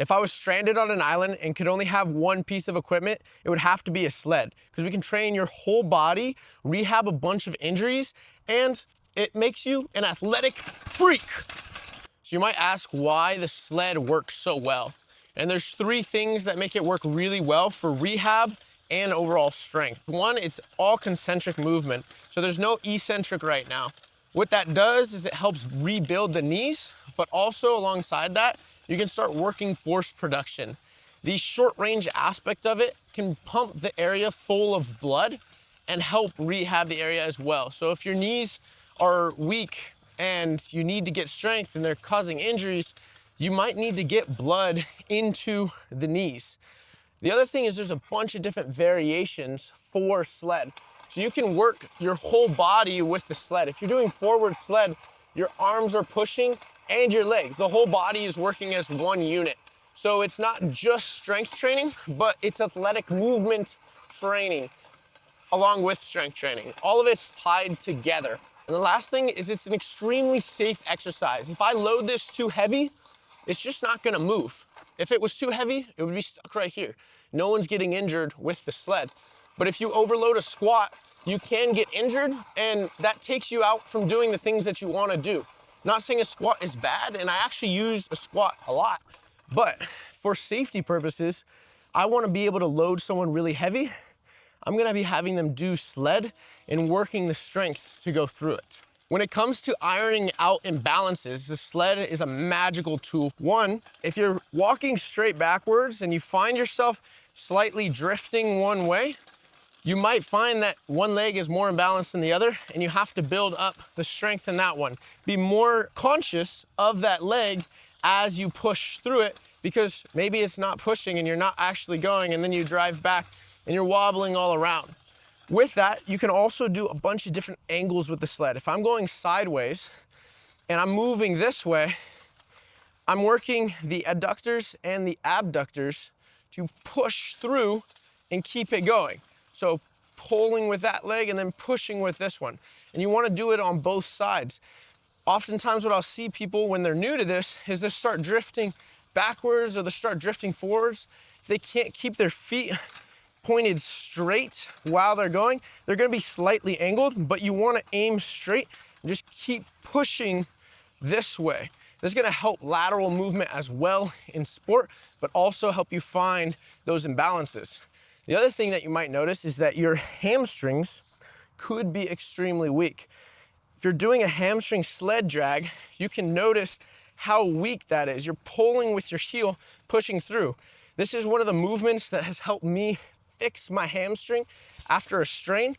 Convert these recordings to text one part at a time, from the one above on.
If I was stranded on an island and could only have one piece of equipment, it would have to be a sled, because we can train your whole body, rehab a bunch of injuries, and it makes you an athletic freak. So you might ask why the sled works so well. And there's 3 things that make it work really well for rehab and overall strength. One, it's all concentric movement. So there's no eccentric right now. What that does is it helps rebuild the knees, but also alongside that, you can start working force production. The short range aspect of it can pump the area full of blood and help rehab the area as well. So if your knees are weak and you need to get strength and they're causing injuries, you might need to get blood into the knees. The other thing is there's a bunch of different variations for sled. So you can work your whole body with the sled. If you're doing forward sled, your arms are pushing and your legs. The whole body is working as one unit. So it's not just strength training, but it's athletic movement training along with strength training. All of it's tied together. And the last thing is it's an extremely safe exercise. If I load this too heavy, it's just not gonna move. If it was too heavy, it would be stuck right here. No one's getting injured with the sled. But if you overload a squat, you can get injured, and that takes you out from doing the things that you wanna do. Not saying a squat is bad, and I actually use a squat a lot, but for safety purposes, I wanna be able to load someone really heavy. I'm gonna be having them do sled and working the strength to go through it. When it comes to ironing out imbalances, the sled is a magical tool. One, if you're walking straight backwards and you find yourself slightly drifting one way, you might find that one leg is more imbalanced than the other, and you have to build up the strength in that one. Be more conscious of that leg as you push through it, because maybe it's not pushing and you're not actually going, and then you drive back and you're wobbling all around. With that, you can also do a bunch of different angles with the sled. If I'm going sideways and I'm moving this way, I'm working the adductors and the abductors to push through and keep it going. So pulling with that leg and then pushing with this one. And you want to do it on both sides. Oftentimes what I'll see people when they're new to this is they start drifting backwards or they start drifting forwards. If they can't keep their feet pointed straight while they're going, they're going to be slightly angled, but you want to aim straight and just keep pushing this way. This is going to help lateral movement as well in sport, but also help you find those imbalances. The other thing that you might notice is that your hamstrings could be extremely weak. If you're doing a hamstring sled drag, you can notice how weak that is. You're pulling with your heel, pushing through. This is one of the movements that has helped me fix my hamstring after a strain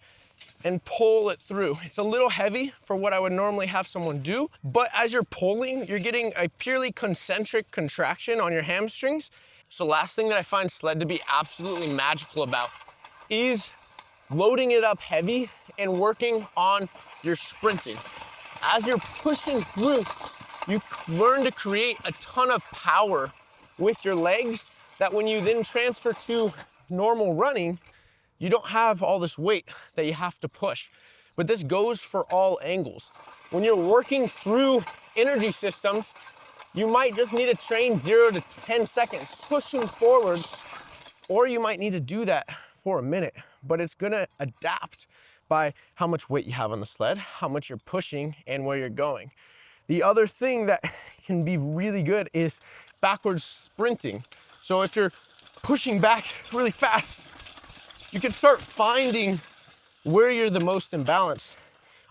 and pull it through. It's a little heavy for what I would normally have someone do, but as you're pulling, you're getting a purely concentric contraction on your hamstrings. So last thing that I find sled to be absolutely magical about is loading it up heavy and working on your sprinting. As you're pushing through, you learn to create a ton of power with your legs that when you then transfer to normal running, you don't have all this weight that you have to push. But this goes for all angles. When you're working through energy systems, you might just need to train 0 to 10 seconds pushing forward, or you might need to do that for a minute, but it's gonna adapt by how much weight you have on the sled, how much you're pushing, and where you're going. The other thing that can be really good is backwards sprinting. So if you're pushing back really fast, you can start finding where you're the most imbalanced.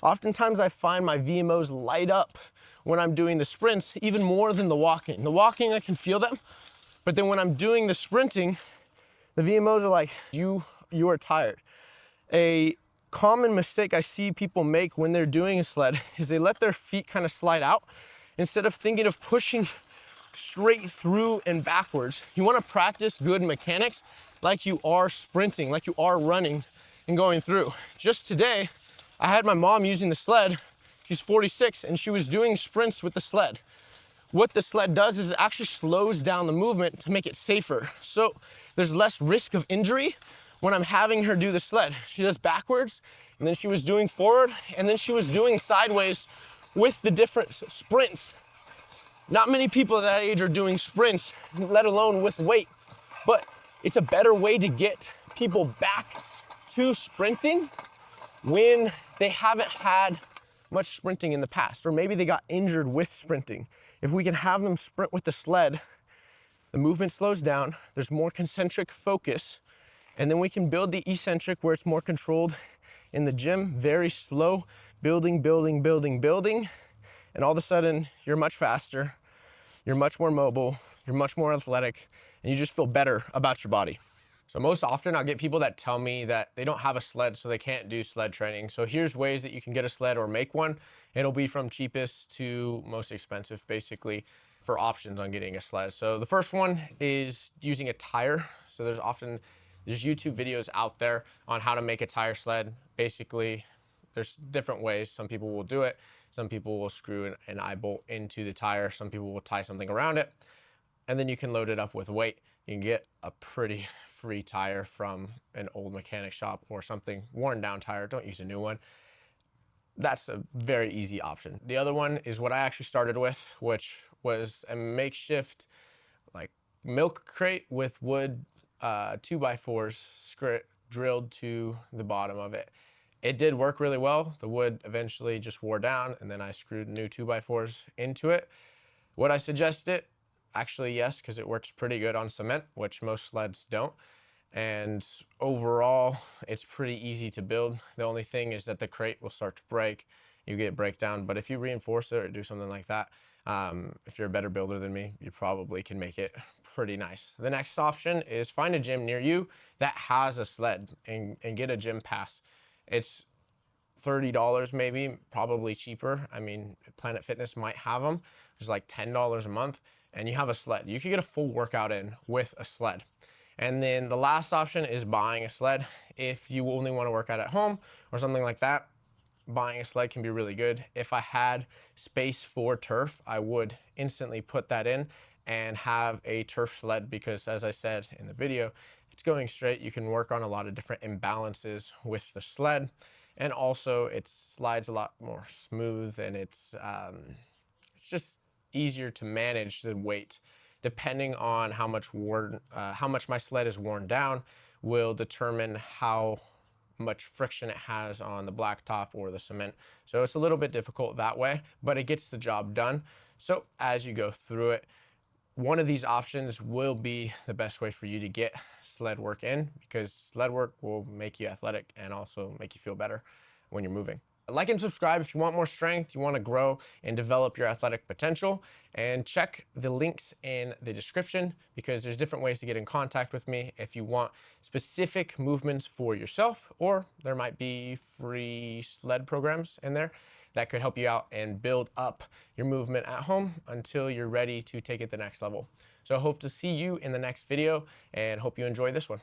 Oftentimes I find my VMOs light up when I'm doing the sprints, even more than the walking. The walking, I can feel them, but then when I'm doing the sprinting, the VMOs are like, you are tired. A common mistake I see people make when they're doing a sled is they let their feet kind of slide out instead of thinking of pushing straight through and backwards. You want to practice good mechanics like you are sprinting, like you are running and going through. Just today, I had my mom using the sled. She's 46 and she was doing sprints with the sled. What the sled does is it actually slows down the movement to make it safer. So there's less risk of injury when I'm having her do the sled. She does backwards, and then she was doing forward, and then she was doing sideways with the different sprints. Not many people at that age are doing sprints, let alone with weight, but it's a better way to get people back to sprinting when they haven't had much sprinting in the past, or maybe they got injured with sprinting. If we can have them sprint with the sled, the movement slows down, there's more concentric focus, and then we can build the eccentric where it's more controlled in the gym, very slow, building, building, building, building, and all of a sudden you're much faster, you're much more mobile, you're much more athletic, and you just feel better about your body. So most often I'll get people that tell me that they don't have a sled, so they can't do sled training. So here's ways that you can get a sled or make one. It'll be from cheapest to most expensive, basically, for options on getting a sled. So the first one is using a tire. So there's YouTube videos out there on how to make a tire sled. Basically, there's different ways. Some people will do it. Some people will screw an eye bolt into the tire. Some people will tie something around it. And then you can load it up with weight. You can get a pretty free tire from an old mechanic shop or something, worn down tire. Don't use a new one. That's a very easy option. The other one is what I actually started with, which was a makeshift like milk crate with wood 2x4s drilled to the bottom of it. It did work really well. The wood eventually just wore down, and then I screwed new 2x4s into it. Would I suggest it? Actually, yes, because it works pretty good on cement, which most sleds don't. And overall, it's pretty easy to build. The only thing is that the crate will start to break. You get breakdown, but if you reinforce it or do something like that, if you're a better builder than me, you probably can make it pretty nice. The next option is find a gym near you that has a sled and get a gym pass. It's $30 maybe, probably cheaper. I mean, Planet Fitness might have them. There's like $10 a month, and you have a sled. You can get a full workout in with a sled. And then the last option is buying a sled. If you only want to work out at home or something like that, buying a sled can be really good. If I had space for turf, I would instantly put that in and have a turf sled, because as I said in the video, it's going straight. You can work on a lot of different imbalances with the sled. And also it slides a lot more smooth, and it's just easier to manage the weight. Depending on how much my sled is worn down will determine how much friction it has on the blacktop or the cement. So it's a little bit difficult that way, but it gets the job done. So as you go through it, one of these options will be the best way for you to get sled work in, because sled work will make you athletic and also make you feel better when you're moving. Like and subscribe if you want more strength, you want to grow and develop your athletic potential, and check the links in the description, because there's different ways to get in contact with me if you want specific movements for yourself, or there might be free sled programs in there that could help you out and build up your movement at home until you're ready to take it the next level. So I hope to see you in the next video, and hope you enjoy this one.